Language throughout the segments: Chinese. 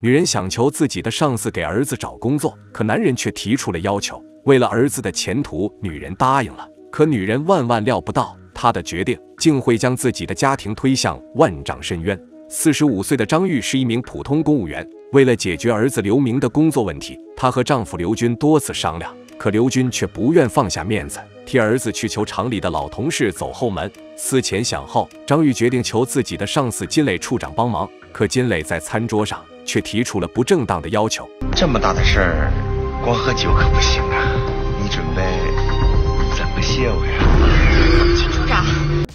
女人想求自己的上司给儿子找工作，可男人却提出了要求。为了儿子的前途，女人答应了。可女人万万料不到，她的决定竟会将自己的家庭推向万丈深渊。45岁的张玉是一名普通公务员，为了解决儿子刘明的工作问题，她和丈夫刘军多次商量，可刘军却不愿放下面子，替儿子去求厂里的老同事走后门。思前想后，张玉决定求自己的上司金磊处长帮忙。可金磊在餐桌上却提出了不正当的要求。这么大的事儿，光喝酒可不行啊！你准备怎么谢我呀？金处长，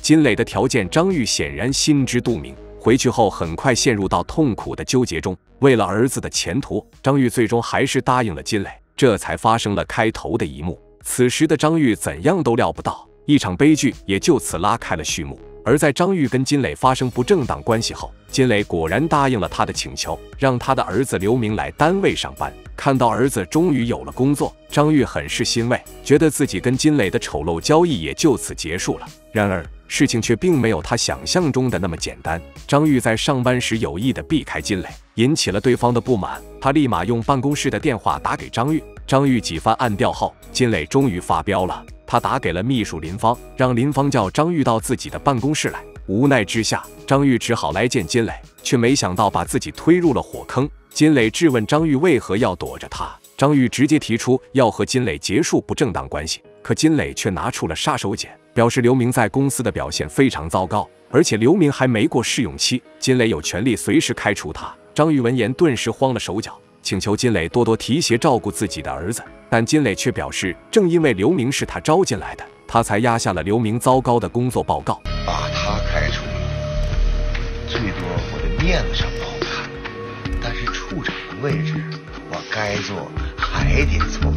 金磊的条件，张玉显然心知肚明。回去后很快陷入到痛苦的纠结中。为了儿子的前途，张玉最终还是答应了金磊，这才发生了开头的一幕。此时的张玉怎样都料不到，一场悲剧也就此拉开了序幕。而在张玉跟金磊发生不正当关系后，金磊果然答应了他的请求，让他的儿子刘明来单位上班。看到儿子终于有了工作，张玉很是欣慰，觉得自己跟金磊的丑陋交易也就此结束了。然而事情却并没有他想象中的那么简单。张玉在上班时有意地避开金磊，引起了对方的不满。他立马用办公室的电话打给张玉。张玉几番按调后，金磊终于发飙了。他打给了秘书林芳，让林芳叫张玉到自己的办公室来。无奈之下，张玉只好来见金磊，却没想到把自己推入了火坑。金磊质问张玉为何要躲着他，张玉直接提出要和金磊结束不正当关系。可金磊却拿出了杀手锏，表示刘明在公司的表现非常糟糕，而且刘明还没过试用期，金磊有权利随时开除他。张玉闻言顿时慌了手脚，请求金磊多多提携照顾自己的儿子。但金磊却表示，正因为刘明是他招进来的，他才压下了刘明糟糕的工作报告。把他开除，最多我的面子上不好看，但是处长的位置我该做还得做。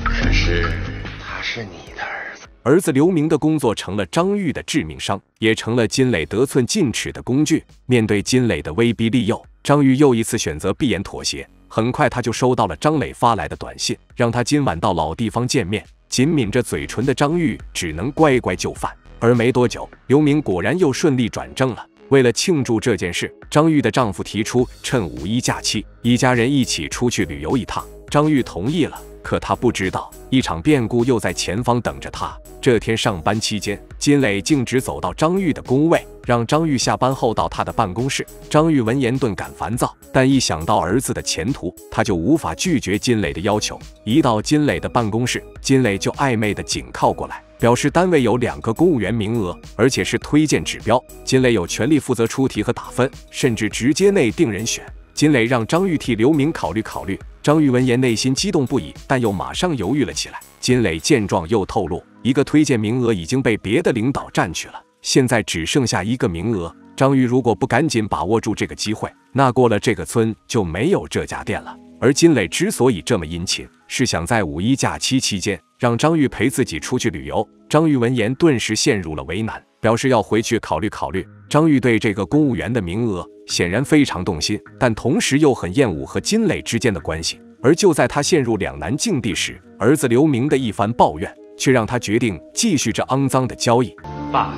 可是他是你的儿子。儿子刘明的工作成了张玉的致命伤，也成了金磊得寸进尺的工具。面对金磊的威逼利诱，张玉又一次选择闭眼妥协。很快他就收到了张磊发来的短信，让他今晚到老地方见面。紧抿着嘴唇的张玉只能乖乖就范。而没多久，刘明果然又顺利转正了。为了庆祝这件事，张玉的丈夫提出趁5·1假期，一家人一起出去旅游一趟。张玉同意了，可她不知道，一场变故又在前方等着她。这天上班期间，金磊径直走到张玉的工位，让张玉下班后到他的办公室。张玉闻言顿感烦躁，但一想到儿子的前途，他就无法拒绝金磊的要求。一到金磊的办公室，金磊就暧昧地紧靠过来，表示单位有2个公务员名额，而且是推荐指标，金磊有权利负责出题和打分，甚至直接内定人选。金磊让张玉替刘明考虑考虑。张玉闻言内心激动不已，但又马上犹豫了起来。金磊见状又透露，1个推荐名额已经被别的领导占去了，现在只剩下1个名额。张玉如果不赶紧把握住这个机会，那过了这个村就没有这家店了。而金磊之所以这么殷勤，是想在5·1假期期间让张玉陪自己出去旅游。张玉闻言顿时陷入了为难，表示要回去考虑考虑。张玉对这个公务员的名额显然非常动心，但同时又很厌恶和金磊之间的关系。而就在他陷入两难境地时，儿子刘明的一番抱怨却让他决定继续这肮脏的交易。爸，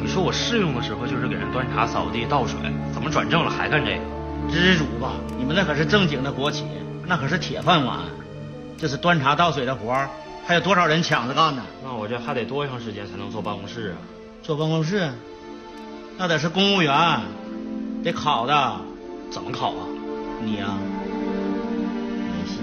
你说我试用的时候就是给人端茶扫地倒水，怎么转正了还干这个？知足吧，你们那可是正经的国企，那可是铁饭碗，这是端茶倒水的活儿，还有多少人抢着干呢？那我这还得多长时间才能坐办公室啊？坐办公室，那得是公务员，得考的。怎么考啊？你呀，没戏。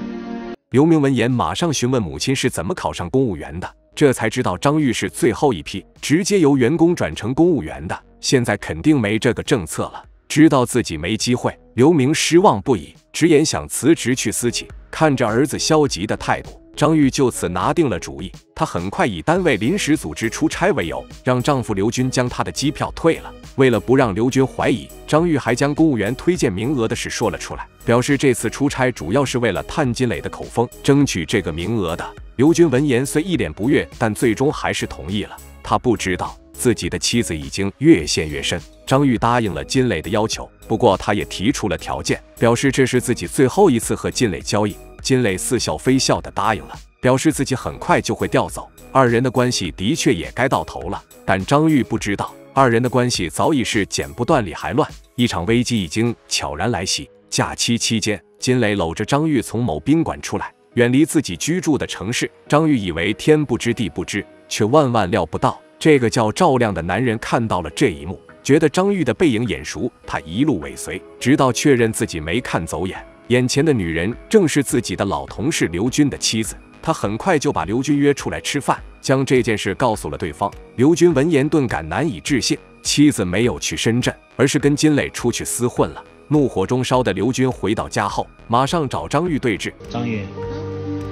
刘明闻言马上询问母亲是怎么考上公务员的，这才知道张玉是最后一批直接由员工转成公务员的，现在肯定没这个政策了。知道自己没机会，刘明失望不已，直言想辞职去私企。看着儿子消极的态度，张玉就此拿定了主意。她很快以单位临时组织出差为由，让丈夫刘军将她的机票退了。为了不让刘军怀疑，张玉还将公务员推荐名额的事说了出来，表示这次出差主要是为了探金磊的口风，争取这个名额的。刘军闻言虽一脸不悦，但最终还是同意了。他不知道自己的妻子已经越陷越深。张玉答应了金磊的要求，不过他也提出了条件，表示这是自己最后一次和金磊交易。金磊似笑非笑地答应了，表示自己很快就会调走，二人的关系的确也该到头了。但张玉不知道，二人的关系早已是剪不断理还乱，一场危机已经悄然来袭。假期期间，金磊搂着张玉从某宾馆出来，远离自己居住的城市。张玉以为天不知地不知，却万万料不到，这个叫赵亮的男人看到了这一幕，觉得张玉的背影眼熟，他一路尾随，直到确认自己没看走眼。眼前的女人正是自己的老同事刘军的妻子，他很快就把刘军约出来吃饭，将这件事告诉了对方。刘军闻言顿感难以置信，妻子没有去深圳，而是跟金磊出去厮混了。怒火中烧的刘军回到家后，马上找张玉对峙。张玉，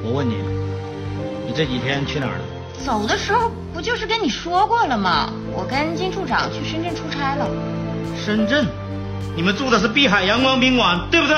我问你，你这几天去哪儿了？走的时候不就是跟你说过了吗？我跟金处长去深圳出差了。深圳？你们住的是碧海阳光宾馆，对不对？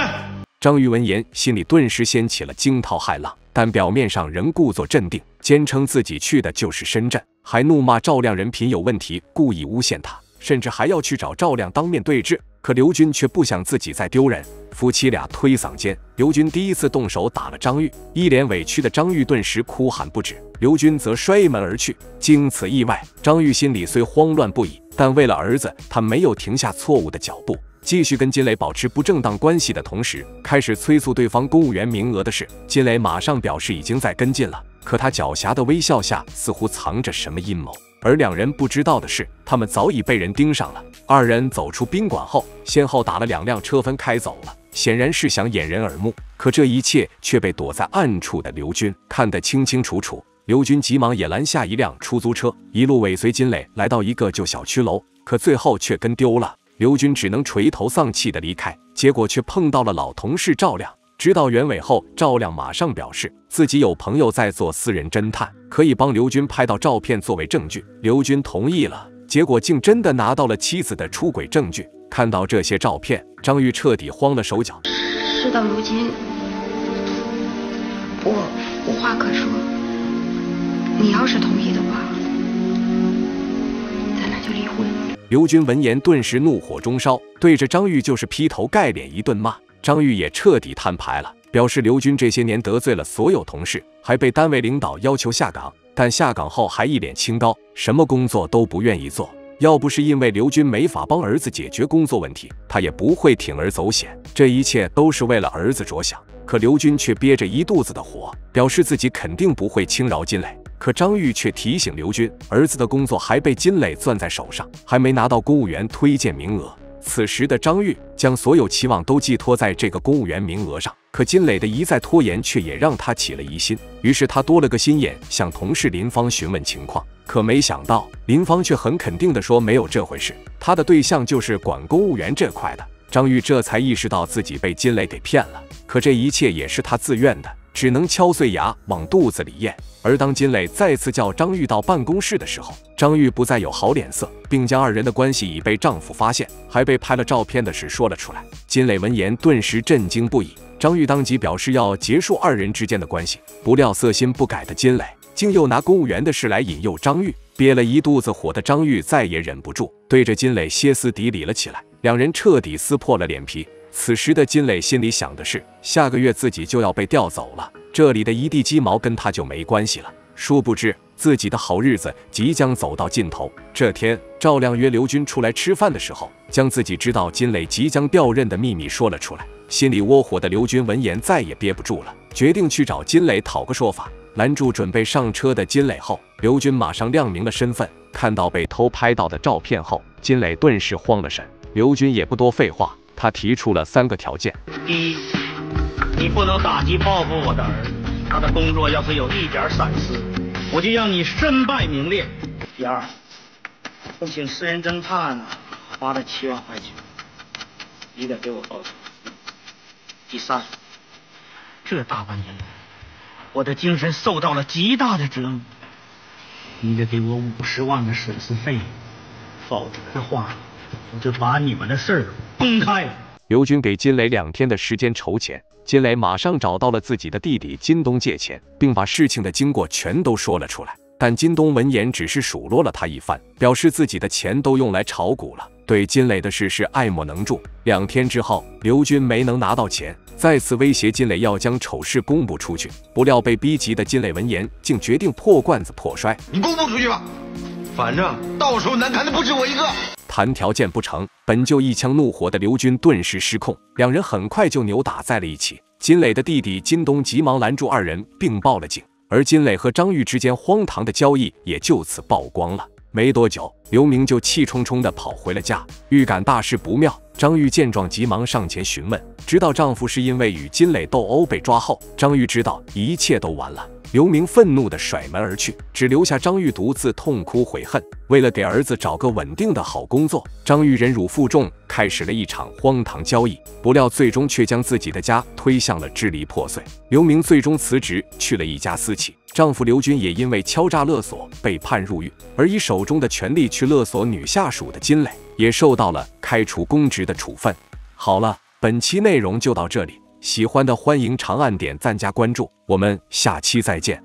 张玉闻言，心里顿时掀起了惊涛骇浪，但表面上仍故作镇定，坚称自己去的就是深圳，还怒骂赵亮人品有问题，故意诬陷他，甚至还要去找赵亮当面对质。可刘军却不想自己再丢人，夫妻俩推搡间，刘军第一次动手打了张玉，一脸委屈的张玉顿时哭喊不止，刘军则摔门而去。经此意外，张玉心里虽慌乱不已，但为了儿子，他没有停下错误的脚步，继续跟金磊保持不正当关系的同时，开始催促对方公务员名额的事。金磊马上表示已经在跟进了，可他狡黠的微笑下似乎藏着什么阴谋。而两人不知道的是，他们早已被人盯上了。二人走出宾馆后，先后打了2辆车分开走了，显然是想掩人耳目。可这一切却被躲在暗处的刘军看得清清楚楚。刘军急忙也拦下一辆出租车，一路尾随金磊来到一个旧小区楼，可最后却跟丢了。刘军只能垂头丧气地离开，结果却碰到了老同事赵亮。知道原委后，赵亮马上表示自己有朋友在做私人侦探，可以帮刘军拍到照片作为证据。刘军同意了，结果竟真的拿到了妻子的出轨证据。看到这些照片，张玉彻底慌了手脚。事到如今，我无话可说。你要是同意的话，咱俩就离婚。刘军闻言顿时怒火中烧，对着张玉就是劈头盖脸一顿骂。张玉也彻底摊牌了，表示刘军这些年得罪了所有同事，还被单位领导要求下岗，但下岗后还一脸清高，什么工作都不愿意做。要不是因为刘军没法帮儿子解决工作问题，他也不会铤而走险。这一切都是为了儿子着想。可刘军却憋着一肚子的火，表示自己肯定不会轻饶金磊。可张玉却提醒刘军，儿子的工作还被金磊攥在手上，还没拿到公务员推荐名额。此时的张玉将所有期望都寄托在这个公务员名额上，可金磊的一再拖延却也让他起了疑心，于是他多了个心眼，向同事林芳询问情况。可没想到林芳却很肯定地说没有这回事，他的对象就是管公务员这块的。张玉这才意识到自己被金磊给骗了，可这一切也是他自愿的，只能敲碎牙往肚子里咽。而当金磊再次叫张玉到办公室的时候，张玉不再有好脸色，并将二人的关系已被丈夫发现，还被拍了照片的事说了出来。金磊闻言顿时震惊不已，张玉当即表示要结束二人之间的关系。不料色心不改的金磊竟又拿公务员的事来引诱张玉，憋了一肚子火的张玉再也忍不住，对着金磊歇斯底里了起来，两人彻底撕破了脸皮。此时的金磊心里想的是，下个月自己就要被调走了，这里的一地鸡毛跟他就没关系了。殊不知自己的好日子即将走到尽头。这天，赵亮约刘军出来吃饭的时候，将自己知道金磊即将调任的秘密说了出来。心里窝火的刘军闻言再也憋不住了，决定去找金磊讨个说法。拦住准备上车的金磊后，刘军马上亮明了身份。看到被偷拍到的照片后，金磊顿时慌了神。刘军也不多废话，他提出了3个条件：第一，你不能打击报复我的儿子，他的工作要是有一点闪失，我就让你身败名裂。第二，我请私人侦探花了7万块钱，你得给我报酬。第三，这大半年来，我的精神受到了极大的折磨，你得给我50万的损失费，否则的话，我就把你们的事儿公开了。刘军给金磊2天的时间筹钱，金磊马上找到了自己的弟弟金东借钱，并把事情的经过全都说了出来。但金东闻言只是数落了他一番，表示自己的钱都用来炒股了，对金磊的事是爱莫能助。2天之后，刘军没能拿到钱，再次威胁金磊要将丑事公布出去。不料被逼急的金磊闻言，竟决定破罐子破摔。你公布出去吧，反正到时候难缠的不止我一个。谈条件不成，本就一腔怒火的刘军顿时失控，两人很快就扭打在了一起。金磊的弟弟金东急忙拦住二人，并报了警。而金磊和张玉之间荒唐的交易也就此曝光了。没多久，刘明就气冲冲地跑回了家，预感大事不妙。张玉见状，急忙上前询问，知道丈夫是因为与金磊斗殴被抓后，张玉知道一切都完了。刘明愤怒地甩门而去，只留下张玉独自痛哭悔恨。为了给儿子找个稳定的好工作，张玉忍辱负重，开始了一场荒唐交易，不料最终却将自己的家推向了支离破碎。刘明最终辞职，去了一家私企。丈夫刘军也因为敲诈勒索被判入狱，而以手中的权力去勒索女下属的金磊，也受到了开除公职的处分。好了，本期内容就到这里，喜欢的欢迎长按点赞加关注，我们下期再见。